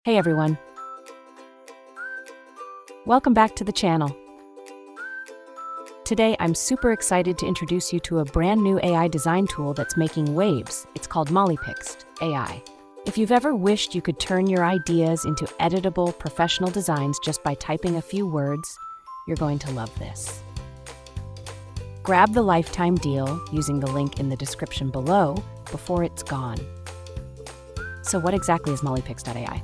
Hey everyone. Welcome back to the channel. Today I'm super excited to introduce you to a brand new AI design tool that's making waves. It's called MolyPix.AI. If you've ever wished you could turn your ideas into editable professional designs just by typing a few words, you're going to love this. Grab the lifetime deal using the link in the description below before it's gone. So what exactly is MolyPix.AI?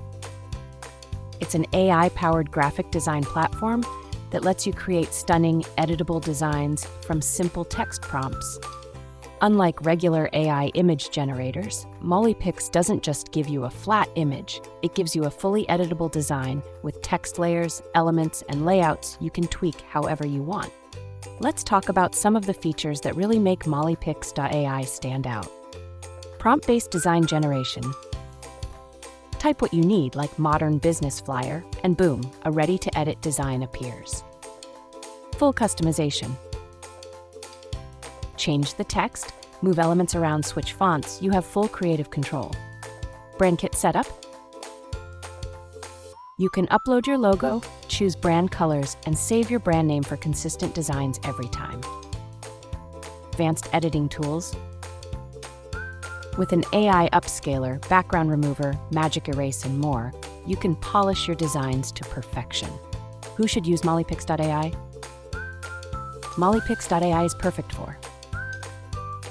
It's an AI-powered graphic design platform that lets you create stunning, editable designs from simple text prompts. Unlike regular AI image generators, MolyPix doesn't just give you a flat image, it gives you a fully editable design with text layers, elements, and layouts you can tweak however you want. Let's talk about some of the features that really make MolyPix.AI stand out. Prompt-based design generation. Type what you need, like modern business flyer, and boom, a ready-to-edit design appears. Full customization. Change the text, move elements around, switch fonts, you have full creative control. Brand kit setup. You can upload your logo, choose brand colors, and save your brand name for consistent designs every time. Advanced editing tools. With an AI upscaler, background remover, magic erase, and more, you can polish your designs to perfection. Who should use MolyPix.AI? MolyPix.AI is perfect for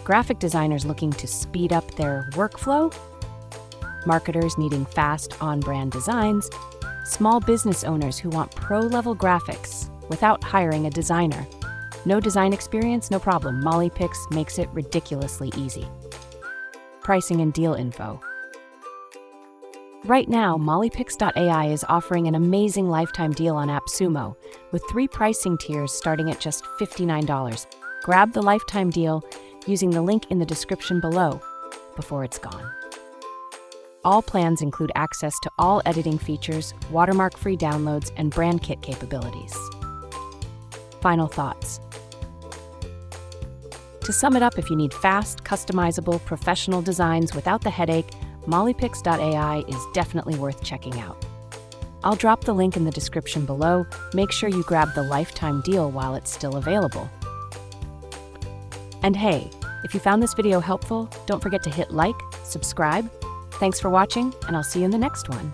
graphic designers looking to speed up their workflow, marketers needing fast on-brand designs, small business owners who want pro-level graphics without hiring a designer. No design experience? No problem. MolyPix makes it ridiculously easy. Pricing and deal info. Right now, MolyPix.AI is offering an amazing lifetime deal on AppSumo, with 3 pricing tiers starting at just $59. Grab the lifetime deal using the link in the description below before it's gone. All plans include access to all editing features, watermark-free downloads, and brand kit capabilities. Final thoughts. To sum it up, if you need fast, customizable, professional designs without the headache, MolyPix.AI is definitely worth checking out. I'll drop the link in the description below. Make sure you grab the lifetime deal while it's still available. And hey, if you found this video helpful, don't forget to hit like, subscribe. Thanks for watching, and I'll see you in the next one.